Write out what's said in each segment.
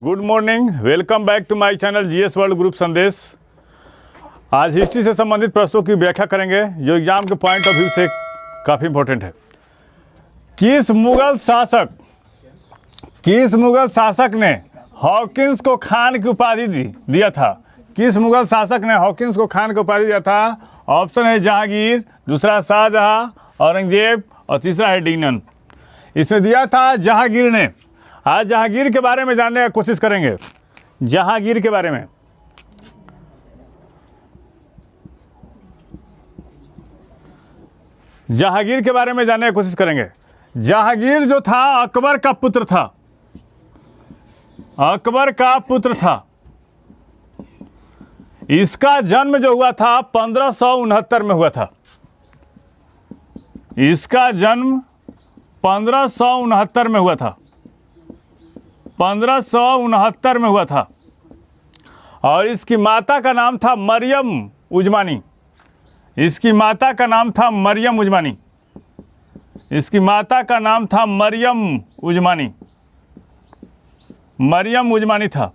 Good morning, welcome back to my channel GS world group Sandesh. आज history से संबंधित प्रश्नों की व्याख्या करेंगे जो एग्जाम के पॉइंट ऑफ व्यू से काफ़ी इंपॉर्टेंट है। किस मुगल शासक ने हॉकिंस को खान की उपाधि दिया था? किस मुगल शासक ने हॉकिंस को खान की उपाधि दिया था? ऑप्शन है जहांगीर, दूसरा शाहजहां, औरंगजेब और तीसरा है डिगनन। इसमें दिया था जहांगीर ने। आज जहांगीर के बारे में जानने की कोशिश करेंगे। जहांगीर के बारे में जानने की कोशिश करेंगे। जहांगीर जो था अकबर का पुत्र था। अकबर का पुत्र था। इसका जन्म जो हुआ था 1569 में हुआ था। इसका जन्म 1569 में हुआ था। 1569 में हुआ था और इसकी माता का नाम था मरियम उजमानी। इसकी माता का नाम था मरियम उजमानी। इसकी माता का नाम था मरियम उजमानी। मरियम उजमानी था।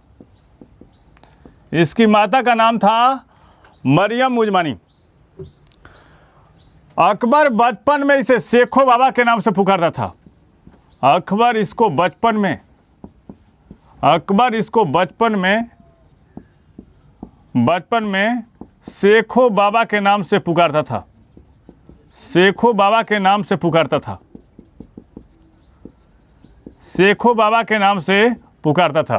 इसकी माता का नाम था मरियम उजमानी। अकबर बचपन में इसे शेखो बाबा के नाम से पुकारता था। अकबर इसको बचपन में शेखो बाबा के नाम से पुकारता था। शेखो बाबा के नाम से पुकारता था। शेखो बाबा के नाम से पुकारता था।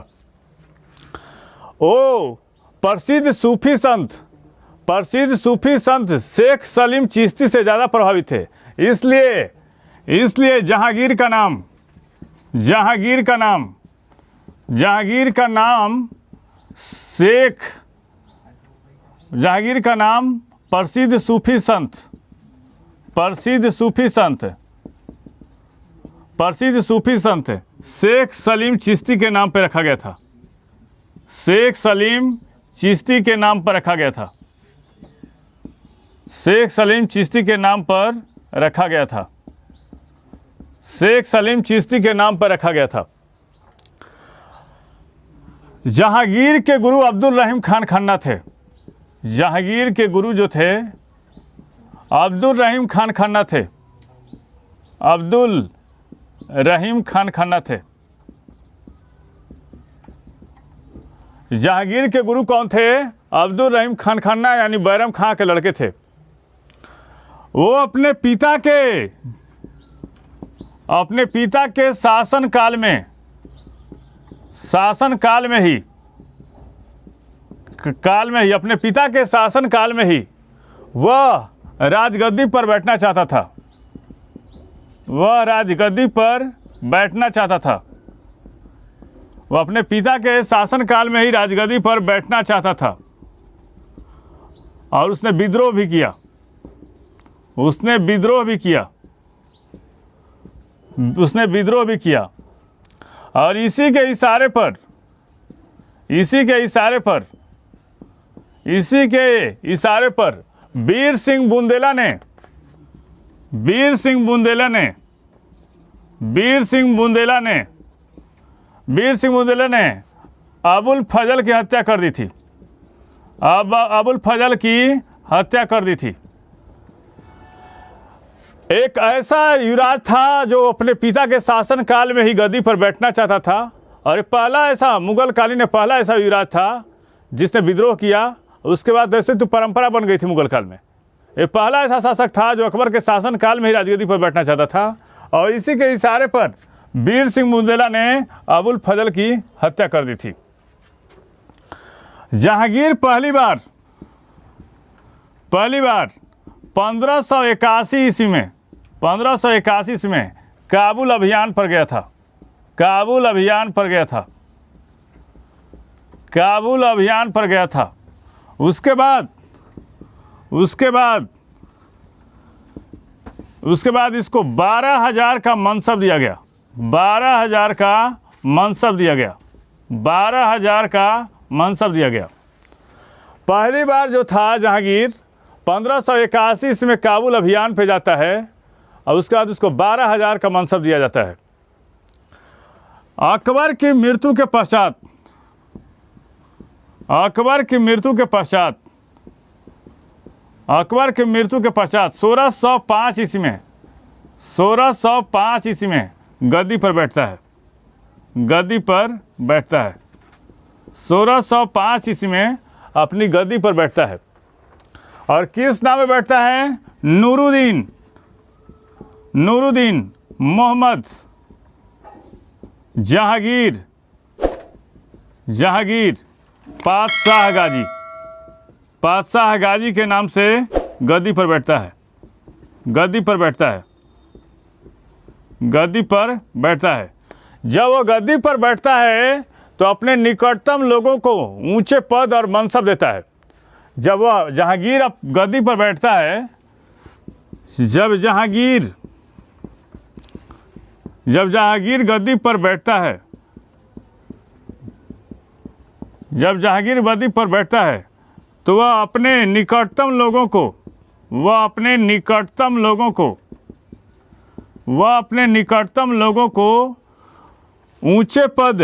प्रसिद्ध सूफी संत शेख सलीम चिश्ती से ज़्यादा प्रभावित थे। इसलिए जहांगीर प्रसिद्ध सूफी संत शेख सलीम चिश्ती के नाम पर रखा गया था। शेख सलीम चिश्ती के नाम पर रखा गया था। शेख सलीम चिश्ती के नाम पर रखा गया था। शेख सलीम चिश्ती के नाम पर रखा गया था। जहांगीर के गुरु अब्दुल रहीम खान खन्ना थे। जहांगीर के गुरु जो थे अब्दुल रहीम खान खन्ना थे। अब्दुल रहीम खान खन्ना थे। जहांगीर के गुरु कौन थे? अब्दुल रहीम खान खन्ना यानी बैरम खां के लड़के थे। वो अपने पिता के शासन काल में ही वह राजगद्दी पर बैठना चाहता था। वह अपने पिता के शासन काल में ही राजगद्दी पर बैठना चाहता था और उसने विद्रोह भी किया। और इसी के इशारे पर वीर सिंह बुंदेला ने अबुल फजल की हत्या कर दी थी। अबुल फजल की हत्या कर दी थी। एक ऐसा युवराज था जो अपने पिता के शासन काल में ही गद्दी पर बैठना चाहता था और मुगल कालीन में पहला ऐसा युवराज था जिसने विद्रोह किया। उसके बाद वैसे तो परंपरा बन गई थी मुगल काल में। ये पहला ऐसा शासक था जो अकबर के शासन काल में ही राजगद्दी पर बैठना चाहता था और इसी के इशारे पर वीर सिंह बुंदेला ने अबुल फजल की हत्या कर दी थी। जहांगीर पहली बार 1581 ईस्वी में काबुल अभियान पर गया था। उसके बाद इसको 12,000 का मनसब दिया गया। 12,000 का मनसब दिया गया। पहली बार जो था जहांगीर 1581 में काबुल अभियान पे जाता है और उसके बाद उसको 12,000 का मनसब दिया जाता है। अकबर की मृत्यु के पश्चात अकबर की मृत्यु के पश्चात 1605 ईस्वी में 1605 ईस्वी में गद्दी पर बैठता है। 1605 ईस्वी में अपनी गद्दी पर बैठता है और किस नाम में बैठता है? नूरुद्दीन मोहम्मद जहांगीर पातशाह गाजी के नाम से गद्दी पर बैठता है। जब वो गद्दी पर बैठता है तो अपने निकटतम लोगों को ऊंचे पद और मनसब देता है। जब वह जहांगीर अब गद्दी पर बैठता है, जब जहांगीर गद्दी पर बैठता है तो वह अपने निकटतम लोगों को ऊंचे पद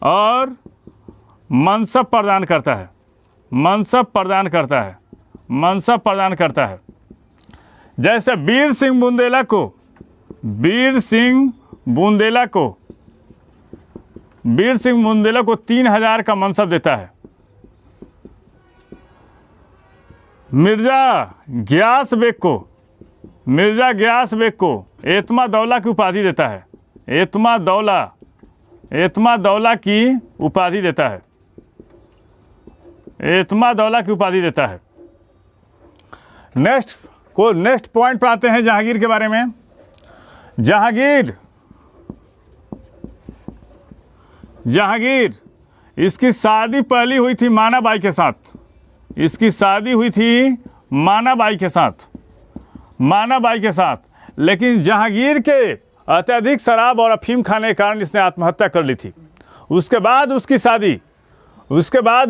और मनसब प्रदान करता है। जैसे वीर सिंह बुंदेला को 3000 का मनसब देता है। मिर्जा ग्यास बेग को एतमा दौला की उपाधि देता है। एतमा दौला की उपाधि देता है। नेक्स्ट पॉइंट पर आते हैं जहांगीर के बारे में। जहांगीर इसकी शादी पहली हुई थी मानाबाई के साथ। लेकिन जहांगीर के अत्यधिक शराब और अफीम खाने के कारण इसने आत्महत्या कर ली थी। उसके बाद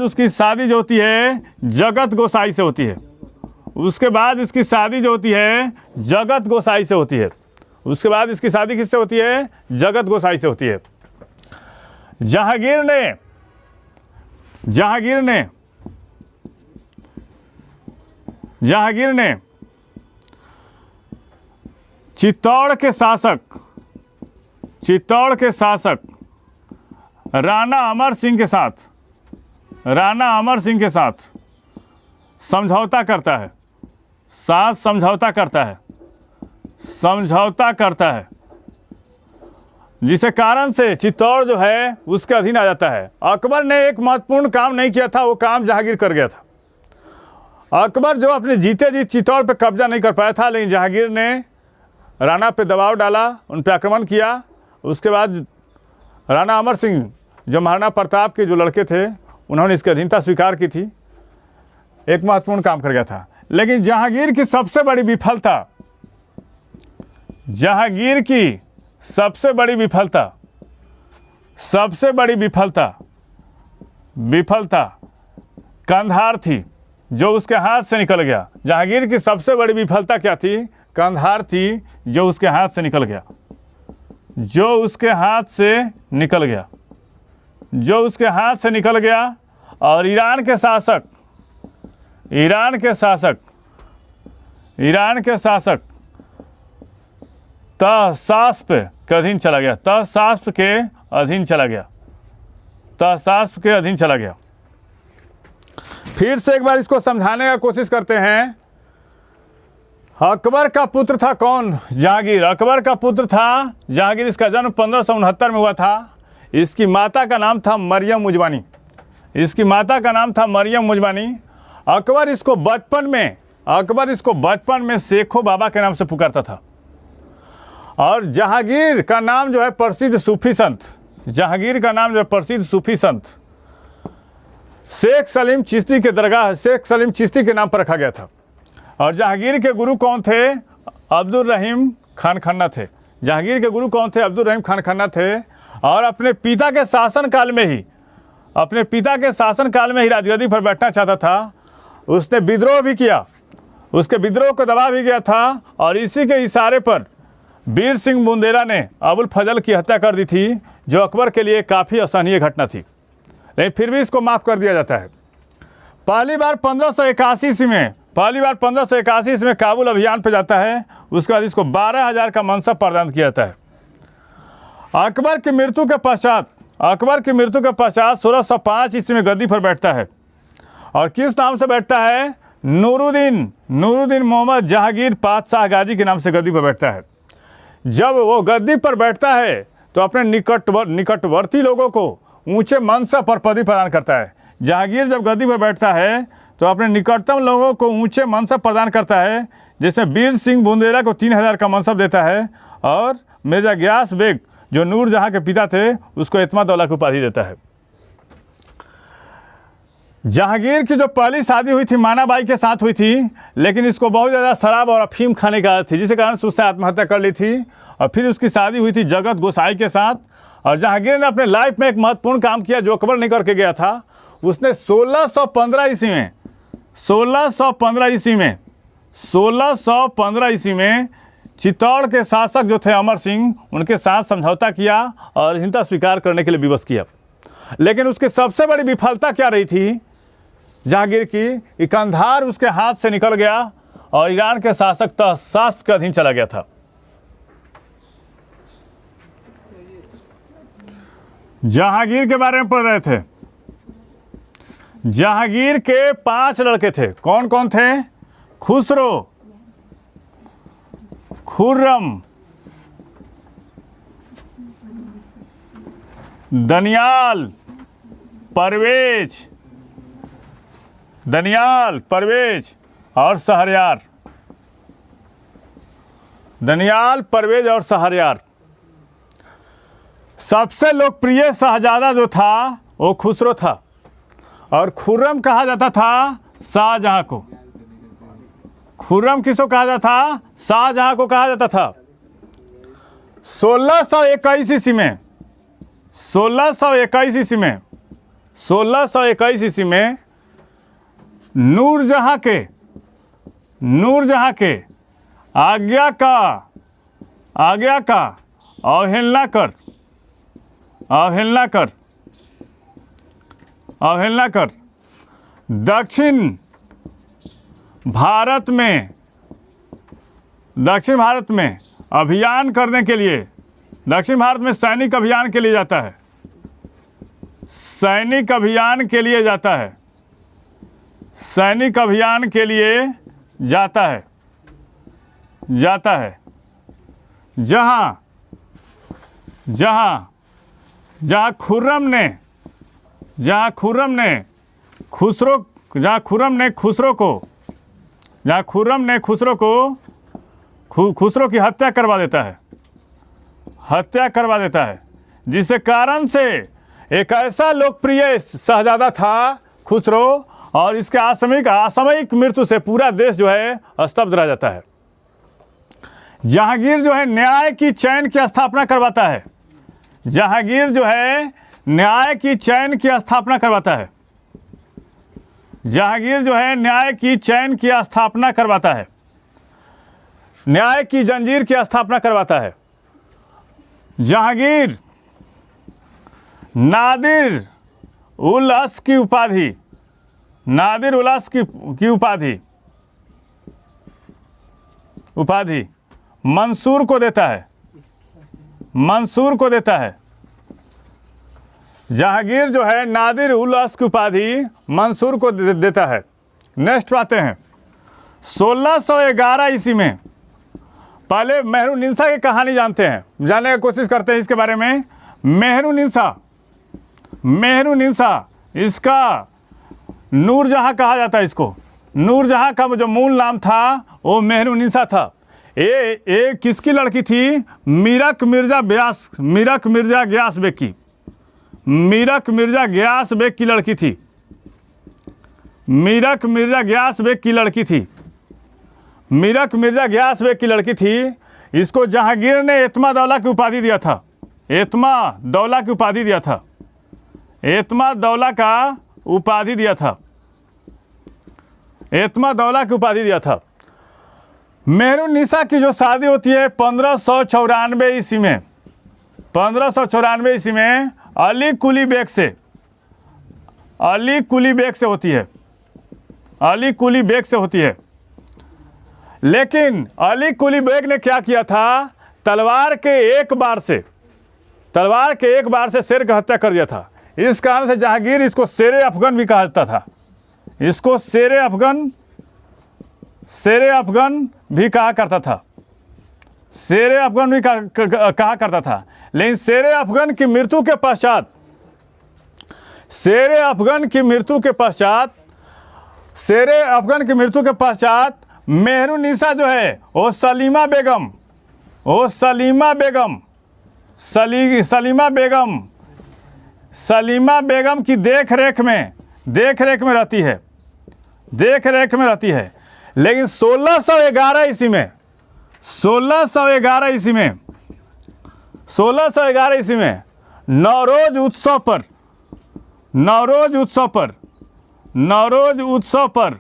उसकी शादी जो होती है जगत गोसाई से होती है। उसके बाद इसकी शादी जगत गोसाई से होती है। किससे होती है? जगत गोसाई से होती है। जहांगीर ने चित्तौड़ के शासक राणा अमर सिंह के साथ समझौता करता है जिसके कारण से चित्तौड़ जो है उसके अधीन आ जाता है। अकबर ने एक महत्वपूर्ण काम नहीं किया था, वो काम जहांगीर कर गया था। अकबर जो अपने जीते जी चित्तौड़ पे कब्जा नहीं कर पाया था, लेकिन जहांगीर ने राणा पे दबाव डाला, उन पे आक्रमण किया। उसके बाद राणा अमर सिंह जो महाराणा प्रताप के जो लड़के थे, उन्होंने इसकी अधीनता स्वीकार की थी। एक महत्वपूर्ण काम कर गया था। लेकिन जहांगीर की सबसे बड़ी विफलता कंधार थी, जो उसके हाथ से निकल गया। जहांगीर की सबसे बड़ी विफलता क्या थी? कंधार थी, जो उसके हाथ से निकल गया। और ईरान के शासक तहसास्प के अधीन चला गया। फिर से एक बार इसको समझाने का कोशिश करते हैं। अकबर का पुत्र था कौन? जहांगीर। अकबर का पुत्र था जहांगीर। इसका जन्म 1569 में हुआ था। इसकी माता का नाम था मरियम मुजबानी। अकबर इसको बचपन में शेखो बाबा के नाम से पुकारता था। और जहांगीर का नाम जो है प्रसिद्ध सूफी संत शेख सलीम चिश्ती के दरगाह शेख सलीम चिश्ती के नाम पर रखा गया था। और जहांगीर के गुरु कौन थे? अब्दुल रहीम खान खन्ना थे। और अपने पिता के शासनकाल में ही राजगद्दी पर बैठना चाहता था। उसने विद्रोह भी किया, उसके विद्रोह को दबा भी गया था। और इसी के इशारे पर वीर सिंह बुंदेला ने अबुल फजल की हत्या कर दी थी, जो अकबर के लिए काफ़ी असहनीय घटना थी। लेकिन फिर भी इसको माफ़ कर दिया जाता है। पहली बार 1581 ईस्वी में काबुल अभियान पर जाता है। उसके बाद इसको 12,000 का मनसब प्रदान किया जाता है। अकबर की मृत्यु के पश्चात 1605 ईस्वी में गद्दी पर बैठता है। और किस नाम से बैठता है? नूरुद्दीन मोहम्मद जहांगीर पातशाह गाजी के नाम से गद्दी पर बैठता है। जब वो गद्दी पर बैठता है तो अपने निकटवर्ती लोगों को ऊंचे मनसब पर पदवी प्रदान करता है। जहांगीर जब गद्दी पर बैठता है तो अपने निकटतम लोगों को ऊंचे मनसब प्रदान करता है। जैसे वीर सिंह बुंदेला को 3,000 का मनसब देता है और मिर्जा गियास बेग जो नूरजहां के पिता थे उसको एतमाद-उल-दौला की उपाधि देता है। जहांगीर की जो पहली शादी हुई थी मानाबाई के साथ हुई थी, लेकिन इसको बहुत ज़्यादा शराब और अफीम खाने की आदत थी, जिसके कारण उसने आत्महत्या कर ली थी। और फिर उसकी शादी हुई थी जगत गोसाई के साथ। और जहांगीर ने अपने लाइफ में एक महत्वपूर्ण काम किया जो अकबर नहीं करके गया था। उसने 1615 ईस्वी में चित्तौड़ के शासक जो थे अमर सिंह, उनके साथ समझौता किया और हिंसा स्वीकार करने के लिए विवश किया। लेकिन उसकी सबसे बड़ी विफलता क्या रही थी जहांगीर की? कंधार उसके हाथ से निकल गया और ईरान के शासक तहसास्प के अधीन चला गया था। जहांगीर के बारे में पढ़ रहे थे। जहांगीर के 5 लड़के थे। कौन कौन थे? खुसरो, खुर्रम, दनियाल, परवेज और शहरयार। दनियाल, परवेज और शहरयार। सबसे लोकप्रिय शहजादा जो था वो खुसरो था और खुर्रम कहा जाता था शाहजहां को। खुर्रम किसको कहा जाता था? शाहजहां को कहा जाता था। 1621 ईस्वी में नूरजहां के आज्ञा का अवहेलना कर दक्षिण भारत में अभियान करने के लिए, दक्षिण भारत में सैनिक अभियान के लिए जाता है। जहाँ खुर्रम ने खुसरो की हत्या करवा देता है, जिसके कारण से एक ऐसा लोकप्रिय शहजादा था खुसरो, और इसके आसामयिक मृत्यु से पूरा देश जो है स्तब्ध रह जाता है। जहांगीर जो है न्याय की चैन की स्थापना करवाता है। न्याय की चैन की स्थापना करवाता है। न्याय की जंजीर की स्थापना करवाता है। जहांगीर नादिर उल अस की उपाधि मंसूर को देता है। जहांगीर जो है नादिर उल अस की उपाधि मंसूर को देता है। नेक्स्ट आते हैं 1611 ईस्वी में। पहले मेहरुनिसा की कहानी जानने की कोशिश करते हैं इसके बारे में। मेहरुनिसा इसका नूरजहां कहा जाता है। इसको नूरजहां का जो मूल नाम था वो मेहरुनिसा था। ये किसकी लड़की थी? मीरक मिर्जा गियास बेग की लड़की थी। मीरक मिर्जा गियास बेग की लड़की थी। इसको जहांगीर ने एतमाद-उल-दौला की उपाधि दिया था। एतमाद-उल-दौला की उपाधि दिया था। मेहरुनिसा की जो शादी होती है 1594 ईस्वी में अली कुली बेग से। अली कुली बेग से होती है, अली कुली बेग से होती है। लेकिन अली कुली बेग ने क्या किया था, तलवार के एक बार से शेर की हत्या कर दिया था। इस कारण से जहांगीर इसको शेरे अफगन भी कहा जाता था, इसको शेरे अफगन भी कहा करता था, शेरे अफगन भी कहा करता था। लेकिन शेरे अफगन की मृत्यु के पश्चात मेहरुन्निसा जो है वो सलीमा बेगम की देख रेख में रहती है, लेकिन 1611 ईस्वी में नवरोज उत्सव पर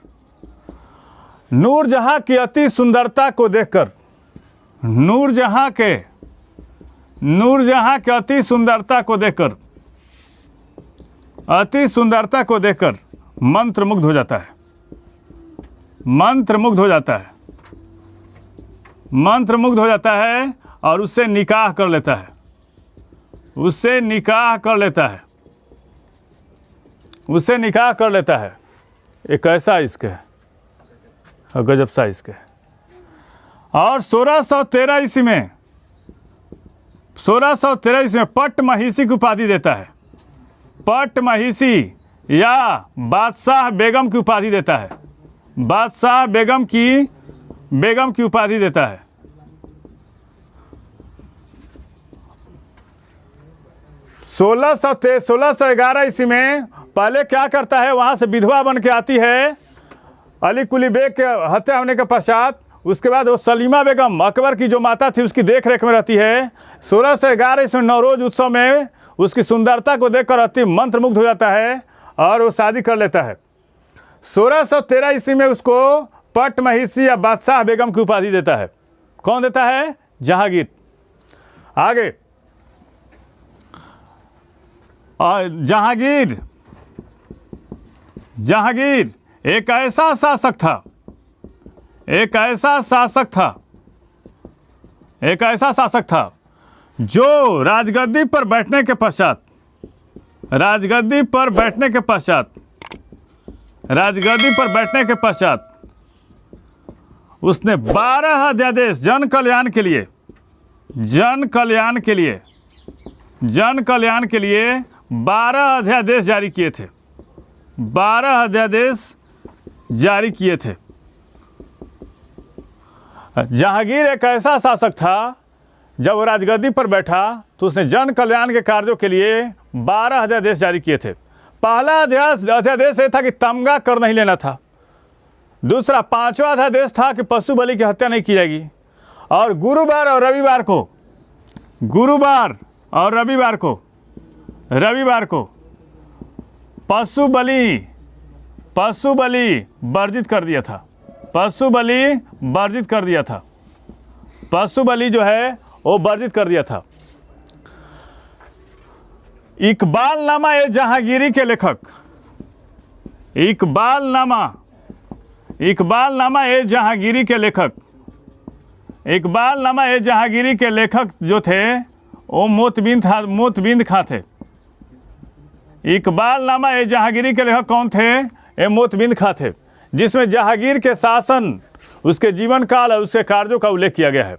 नूरजहां की अति सुंदरता को देखकर, नूरजहां के अति सुंदरता को देखकर मंत्रमुग्ध हो जाता है और उससे निकाह कर लेता है। एक ऐसा इश्क है, गजब सा इश्क है। और 1613 ईस्वी में पट्ट महिषी की उपाधि देता है, पट्ट महिषी या बादशाह बेगम की उपाधि देता है, बादशाह बेगम की उपाधि देता है। 1611 ईस्वी में पहले क्या करता है, वहाँ से विधवा बन के आती है अली कुली बेग के हत्या होने के पश्चात। उसके बाद वो सलीमा बेगम अकबर की जो माता थी उसकी देख रेख में रहती है। 1611 ईस्वी में नवरोज उत्सव में उसकी सुंदरता को देखकर अति मंत्रमुग्ध हो जाता है और वो शादी कर लेता है। 1613 ईस्वी में उसको पट्ट महिषी या बादशाह बेगम की उपाधि देता है। कौन देता है? जहांगीर। आगे जहांगीर एक ऐसा शासक था जो राजगद्दी पर बैठने के पश्चात उसने 12 अध्यादेश जन कल्याण के लिए 12 अध्यादेश जारी किए थे। 12 अध्यादेश जारी किए थे। जहांगीर एक ऐसा शासक था, जब वो राजगद्दी पर बैठा तो उसने जन कल्याण के कार्यों के लिए 12 अध्यादेश जारी किए थे। पहला अध्यादेश ये था कि तमगा कर नहीं लेना था। दूसरा 5वां अध्यादेश था कि पशु बलि की हत्या नहीं की जाएगी। और गुरुवार और रविवार को पशु बलि वर्जित कर दिया था। पशु बलि जो है वो वर्जित कर दिया था। इकबालनामा ए जहांगीरी के लेखक जो थे वो मोतबिंद खां थे। इकबालनामा ए जहांगीरी के लेखक कौन थे? ये मोतबिंद खां थे, जिसमें जहांगीर के शासन, उसके जीवन काल और उसके कार्यों का उल्लेख किया गया है।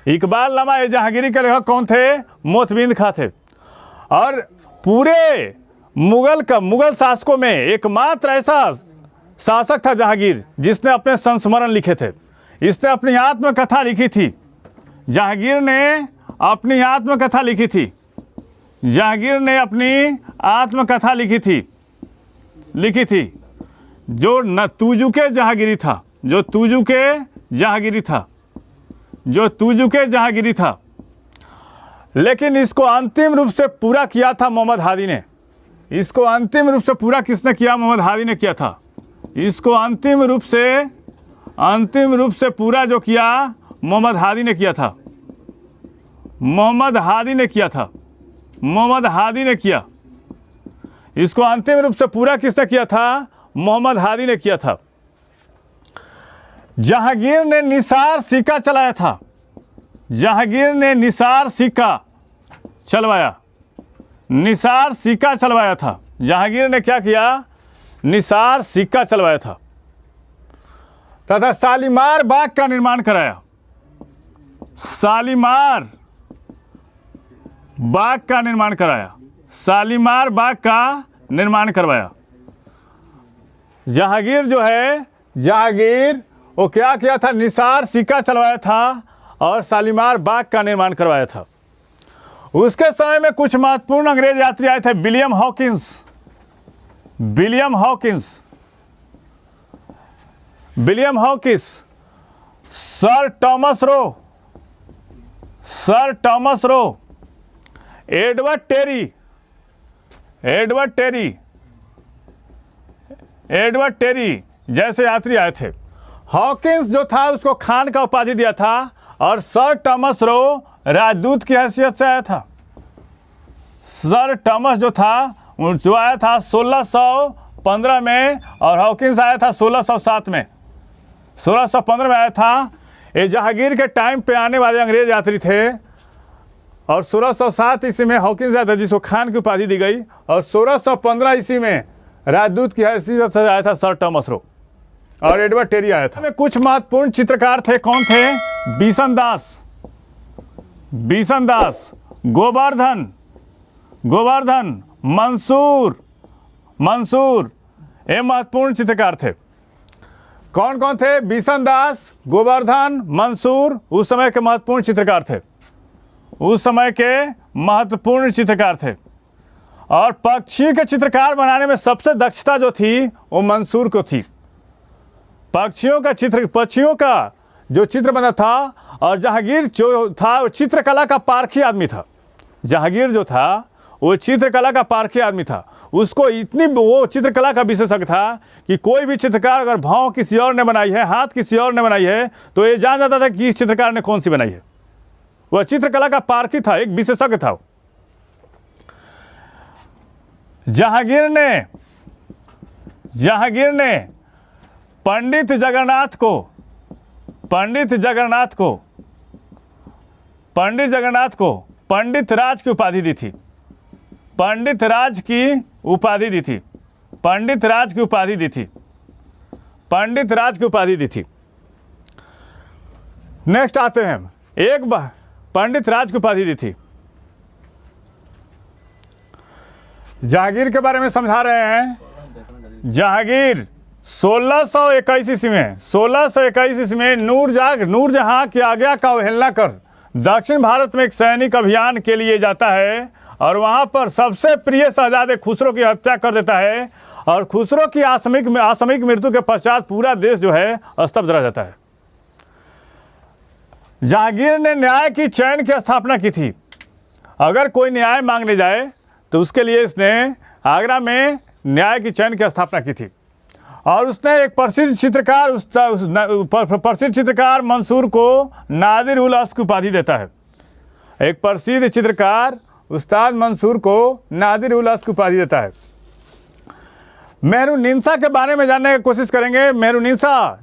इकबालनामा ए जहांगीरी के लेखक कौन थे? मोतबिंद खां थे। और पूरे मुगल शासकों में एकमात्र ऐसा शासक था जहांगीर जिसने अपने संस्मरण लिखे थे। इसने अपनी आत्मकथा लिखी थी। जहांगीर ने अपनी आत्मकथा लिखी थी जो तुजुके जहांगीरी था। लेकिन इसको अंतिम रूप से पूरा किया था मोहम्मद हादी ने। इसको अंतिम रूप से पूरा किसने किया? मोहम्मद हादी ने किया था। इसको अंतिम रूप से पूरा जो किया मोहम्मद हादी ने किया था। इसको अंतिम रूप से पूरा किसने किया था? मोहम्मद हादी ने किया था। जहांगीर ने निसार सिक्का चलाया था। जहांगीर ने निसार सिक्का चलवाया, निसार सिक्का चलवाया था। जहांगीर ने क्या किया? निसार सिक्का चलवाया था। तथा शालीमार बाग का निर्माण कराया। शालीमार बाग का निर्माण कराया, शालीमार बाग का निर्माण करवाया। जहांगीर जो है, जहांगीर वो क्या किया था? निसार सिक्का चलवाया था और शालीमार बाग का निर्माण करवाया था। उसके समय में कुछ महत्वपूर्ण अंग्रेज यात्री आए थे। William Hawkins, William Hawkins, William Hawkins, sir Thomas Roe, sir Thomas Roe, Edward Terry, Edward Terry, Edward Terry जैसे यात्री आए थे। हॉकिंस जो था उसको खान का उपाधि दिया था और सर टॉमस रो राजदूत की हैसियत से आया था। सर टॉमस जो था जो आया था 1615 में और हॉकिंस आया था 1607 में। 1615 में आया था। ये जहांगीर के टाइम पे आने वाले अंग्रेज यात्री थे और 1607 ईस्वी में हॉकिंस आया था जिसको खान की उपाधि दी गई और 1615 ईस्वी में राजदूत की हैसियत से आया था सर टॉमस रो और एडवर्ड टेरी आया था। में कुछ महत्वपूर्ण चित्रकार थे। कौन थे? बिशन दास, बिशन दास, गोवर्धन, गोवर्धन, मंसूर, मंसूर, ये महत्वपूर्ण चित्रकार थे। कौन कौन थे? बिशन दास, गोवर्धन, मंसूर उस समय के महत्वपूर्ण चित्रकार थे। उस समय के महत्वपूर्ण चित्रकार थे। और पक्षी के चित्रकार बनाने में सबसे दक्षता जो थी वो मंसूर को थी। पक्षियों का चित्र, पक्षियों का जो चित्र बना था। और जहांगीर जो था वो चित्रकला का पारखी आदमी था। जहांगीर जो था वो चित्रकला का पारखी आदमी था। उसको इतनी वो चित्रकला का विशेषज्ञ था कि कोई भी चित्रकार अगर भौं किसी और ने बनाई है, हाथ किसी और ने बनाई है, तो ये जान जाता था कि इस चित्रकार ने कौन सी बनाई है। वह चित्रकला का पारखी था, एक विशेषज्ञ था। जहांगीर ने पंडित जगन्नाथ को, पंडित जगन्नाथ को, पंडित जगन्नाथ को पंडित राज की उपाधि दी थी। पंडित राज की उपाधि दी थी। पंडित राज की उपाधि दी थी। पंडित राज की उपाधि दी थी। नेक्स्ट आते हैं। एक बार पंडित राज की उपाधि दी थी। जहांगीर के बारे में समझा रहे हैं। जहांगीर 1621 ईस्वी में, 1621 ईस्वी में नूरजहां की आज्ञा का अवहेलना कर दक्षिण भारत में एक सैनिक अभियान के लिए जाता है और वहां पर सबसे प्रिय शहजादे खुसरो की हत्या कर देता है और खुसरो की आकस्मिक मृत्यु के पश्चात पूरा देश जो है स्तब्ध रह जाता है। जहांगीर ने न्याय की चैन की स्थापना की थी। अगर कोई न्याय मांगने जाए तो उसके लिए इसने आगरा में न्याय की चैन की स्थापना की थी। और उसने एक प्रसिद्ध चित्रकार मंसूर को नादिर उल अस्क की उपाधि देता है। एक प्रसिद्ध चित्रकार उस्ताद मंसूर को नादिर उल अस्क की उपाधि देता है। मेहरुन्निसा के बारे में जानने की कोशिश करेंगे। मेहरुन्निसा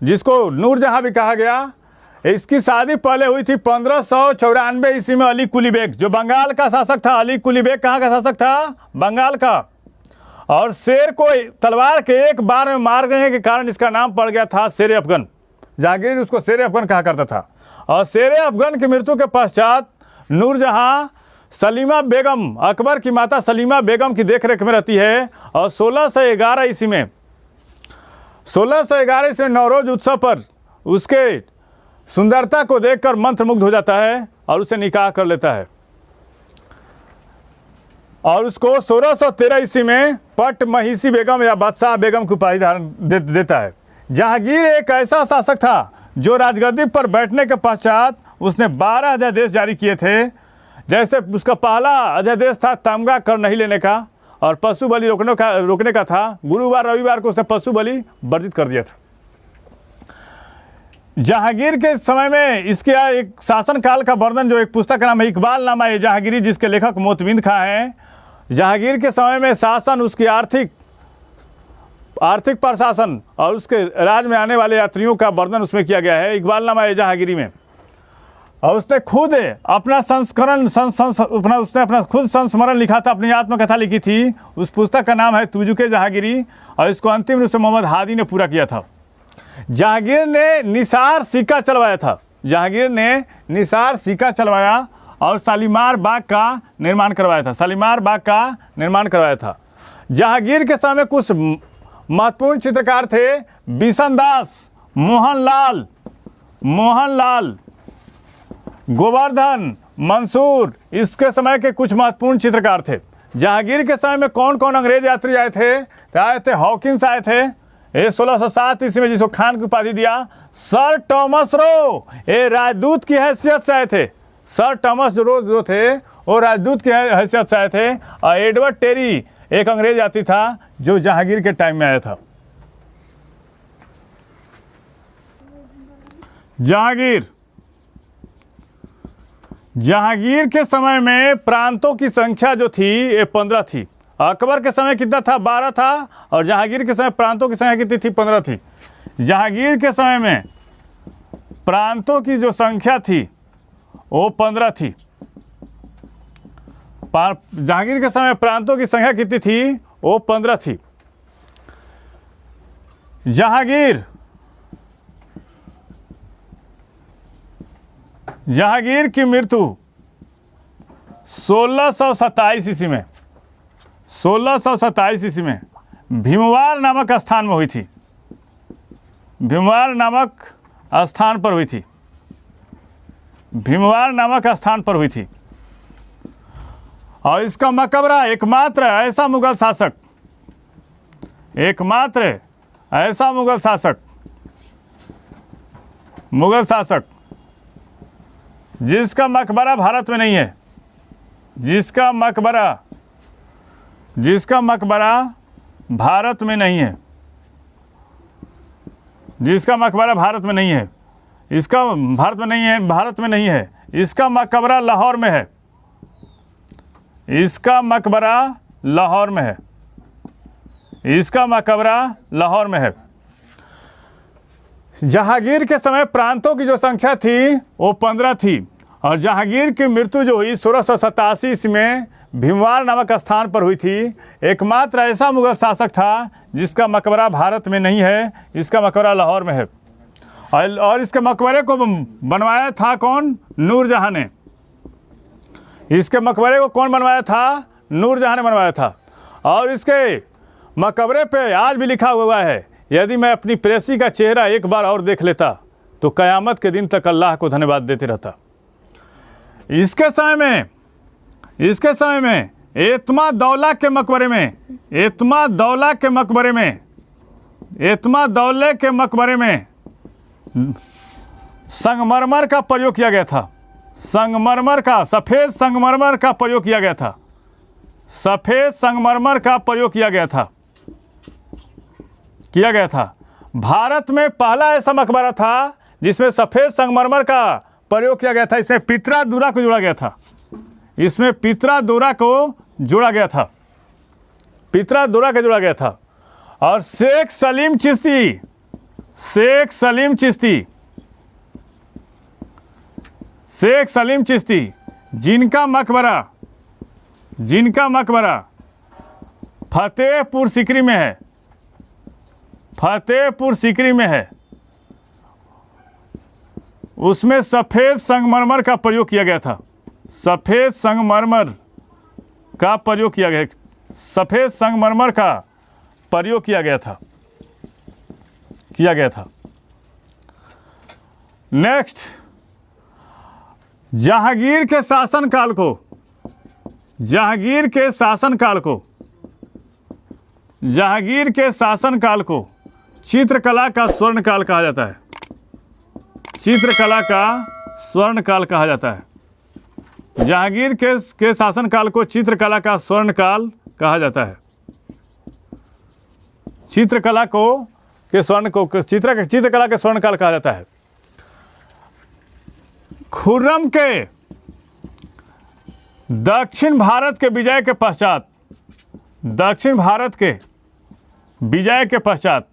जिसको नूरजहां भी कहा गया, इसकी शादी पहले हुई थी 1594 ईस्वी में अली कुली बेग, जो बंगाल का शासक था। अली कुली बेग कहाँ का शासक था? बंगाल का। और शेर को तलवार के एक बार में मार गए के कारण इसका नाम पड़ गया था शेर अफगन। जहांगीर उसको शेर अफगन कहा करता था। और शेर अफगन की मृत्यु के पश्चात नूरजहां सलीमा बेगम, अकबर की माता सलीमा बेगम की देखरेख में रहती है। और 1611 ईस्वी में नवरोज उत्सव पर उसके सुंदरता को देखकर मंत्रमुग्ध हो जाता है और उसे निकाह कर लेता है। और उसको 1613 ईस्वी में पट महिसी बेगम या बादशाह बेगम की उपाधि देता है। जहांगीर एक ऐसा शासक था जो राजगद्दी पर बैठने के पश्चात उसने 12 अध्यादेश जारी किए थे। जैसे उसका पहला अध्यादेश था तमगा कर नहीं लेने का और पशु बलि रोकने का था। गुरुवार रविवार को उसने पशु बलि वर्जित कर दिया था। जहांगीर के समय में इसके एक शासन काल का वर्णन जो एक पुस्तक का नाम है इकबाल नामा है जहांगीरी, जिसके लेखक मोतबिंद खां हैं। जहांगीर के समय में शासन, उसकी आर्थिक प्रशासन और उसके राज में आने वाले यात्रियों का वर्णन उसमें किया गया है इकबालनामा जहांगीरी में। और उसने खुद अपना उसने अपना खुद संस्मरण लिखा था, अपनी आत्मकथा लिखी थी। उस पुस्तक का नाम है तुजुके जहांगीरी और इसको अंतिम रूप से मोहम्मद हादी ने पूरा किया था। जहांगीर ने निसार सिक्का चलवाया था। जहांगीर ने निसार सिक्का चलवाया और शालीमार बाग का निर्माण करवाया था। शालीमार बाग का निर्माण करवाया था। जहांगीर के समय में कुछ महत्वपूर्ण चित्रकार थे। बिशनदास, मोहनलाल, गोवर्धन, मंसूर, इसके समय के कुछ महत्वपूर्ण चित्रकार थे। जहांगीर के समय में कौन कौन अंग्रेज यात्री आए थे? हॉकिंस आए थे 1607 ईस्वी में, जिसको खान की उपाधि दिया। सर टॉमस रो ये राजदूत की हैसियत से आए थे। सर टॉमस रो जो थे वो राजदूत की हैसियत से आए थे। और एडवर्ड टेरी एक अंग्रेज यात्री था जो जहांगीर के टाइम में आया था। जहांगीर के समय में प्रांतों की संख्या जो थी ये 15 थी। अकबर के समय कितना था? 12 था। और जहांगीर के समय प्रांतों की संख्या कितनी थी? 15 थी। जहांगीर के समय में प्रांतों की जो संख्या थी वो 15 थी। जहांगीर के समय प्रांतों की संख्या कितनी थी? वो 15 थी। जहांगीर की मृत्यु 1627 ईस्वी में 1627 ईस्वी में भीमवार नामक स्थान में हुई थी। भीमवार नामक स्थान पर हुई थी। भीमवार नामक स्थान पर हुई थी। और इसका मकबरा एकमात्र ऐसा मुगल शासक जिसका मकबरा भारत में नहीं है, जिसका मकबरा भारत में नहीं है, जिसका मकबरा भारत में नहीं है, इसका भारत में नहीं है, इसका मकबरा लाहौर में है। इसका मकबरा लाहौर में है। इसका मकबरा लाहौर में है। जहांगीर के समय प्रांतों की जो संख्या थी वो 15 थी। और जहांगीर की मृत्यु जो हुई 1687 ईस्वी में भीमवार नामक स्थान पर हुई थी। एकमात्र ऐसा मुगल शासक था जिसका मकबरा भारत में नहीं है, इसका मकबरा लाहौर में है। और इसके मकबरे को बनवाया था कौन? नूरजहां ने। इसके मकबरे को कौन बनवाया था? नूरजहां ने बनवाया था। और इसके मकबरे पे आज भी लिखा हुआ है, यदि मैं अपनी प्रेसी का चेहरा एक बार और देख लेता तो क़यामत के दिन तक अल्लाह को धन्यवाद देते रहता। इसके समय में एतमादौला के मकबरे में संगमरमर का प्रयोग किया गया था। सफ़ेद संगमरमर का प्रयोग किया गया था। सफ़ेद संगमरमर का प्रयोग किया गया था। भारत में पहला ऐसा मकबरा था जिसमें सफ़ेद संगमरमर का प्रयोग किया गया था। इसमें पित्रा-दूरा को जोड़ा गया था। और शेख सलीम चिश्ती जिनका मकबरा फतेहपुर सीकरी में है, उसमें सफ़ेद संगमरमर का प्रयोग किया गया था। सफ़ेद संगमरमर का प्रयोग किया गया था। नेक्स्ट, जहांगीर के शासनकाल को चित्रकला का स्वर्णकाल कहा जाता है। जहांगीर के शासनकाल को चित्रकला का स्वर्णकाल कहा जाता है। चित्रकला के स्वर्णकाल कहा जाता है। खुर्रम के दक्षिण भारत के विजय के पश्चात दक्षिण भारत के विजय के पश्चात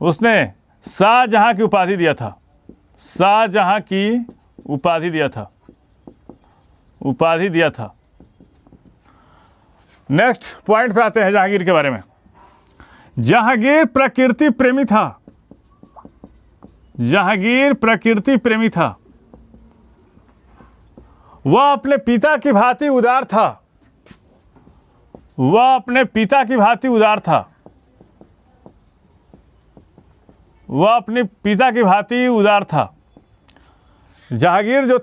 उसने शाहजहां की उपाधि दिया था। शाहजहां की उपाधि दिया था। नेक्स्ट पॉइंट पे आते हैं जहांगीर के बारे में। जहांगीर प्रकृति प्रेमी था। वह अपने पिता की भांति उदार था। जहांगीर जो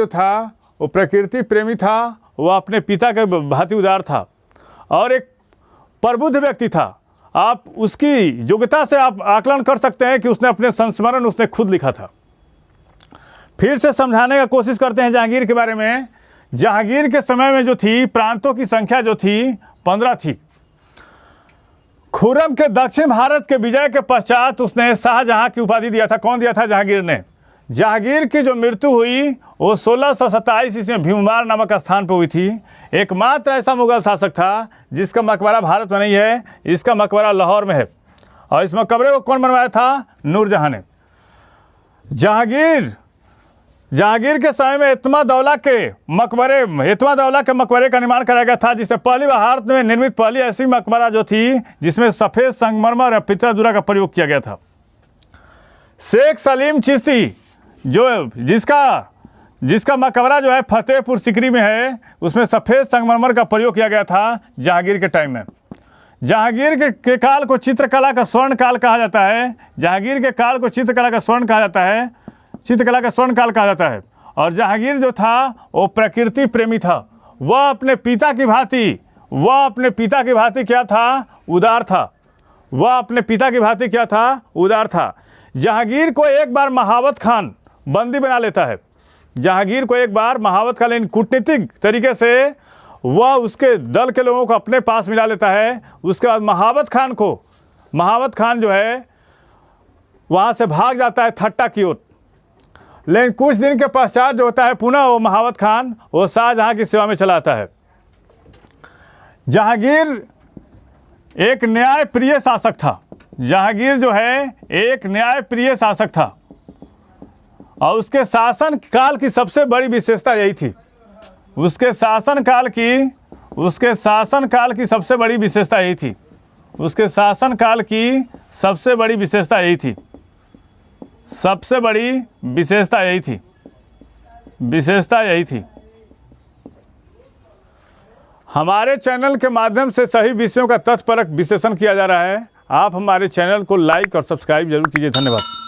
था वो प्रकृति प्रेमी था। वह अपने पिता के भांति उदार था और एक प्रबुद्ध व्यक्ति था। आप उसकी योग्यता से आप आकलन कर सकते हैं कि उसने अपने संस्मरण उसने खुद लिखा था। फिर से समझाने का कोशिश करते हैं जहांगीर के बारे में। जहांगीर के समय में जो थी प्रांतों की संख्या जो थी 15 थी। खुर्रम के दक्षिण भारत के विजय के पश्चात उसने शाहजहां की उपाधि दिया था। कौन दिया था? जहांगीर ने। जहांगीर की जो मृत्यु हुई वो 1627 ईस्वी में भीमवार नामक स्थान पर हुई थी। एकमात्र ऐसा मुगल शासक था जिसका मकबरा भारत में नहीं है, इसका मकबरा लाहौर में है। और इस मकबरे को कौन बनवाया था? नूरजहां ने। जहांगीर के समय में एतमा दौला के मकबरे का निर्माण कराया गया था, जिससे पहली बार भारत में निर्मित पहली ऐसी मकबरा जो थी जिसमें सफ़ेद संगमरमर और पीतल धुरा का प्रयोग किया गया था। शेख सलीम चिश्ती जिसका मकबरा जो है फतेहपुर सिकरी में है, उसमें सफ़ेद संगमरमर का प्रयोग किया गया था जहांगीर के टाइम में। जहांगीर के काल को चित्रकला का स्वर्ण काल कहा जाता है। जहांगीर के काल को चित्रकला का स्वर्ण काल कहा जाता है। और जहांगीर जो था वो प्रकृति प्रेमी था। वह अपने पिता की भांति क्या था? उदार था। जहांगीर को एक बार महावत खान बंदी बना लेता है। लेकिन कूटनीतिक तरीके से वह उसके दल के लोगों को अपने पास मिला लेता है। उसके बाद महावत खान जो है वहाँ से भाग जाता है ठट्टा की ओर। लेकिन कुछ दिन के पश्चात जो होता है पुनः वो महावत खान वो शाहजहां की सेवा में चला आता है। जहांगीर एक न्यायप्रिय शासक था। जहांगीर जो है एक न्यायप्रिय शासक था और उसके शासन काल की सबसे बड़ी विशेषता यही थी। उसके शासन काल की सबसे बड़ी विशेषता यही थी। हमारे चैनल के माध्यम से सही विषयों का तथ्यपरक विश्लेषण किया जा रहा है। आप हमारे चैनल को लाइक और सब्सक्राइब जरूर कीजिए। धन्यवाद।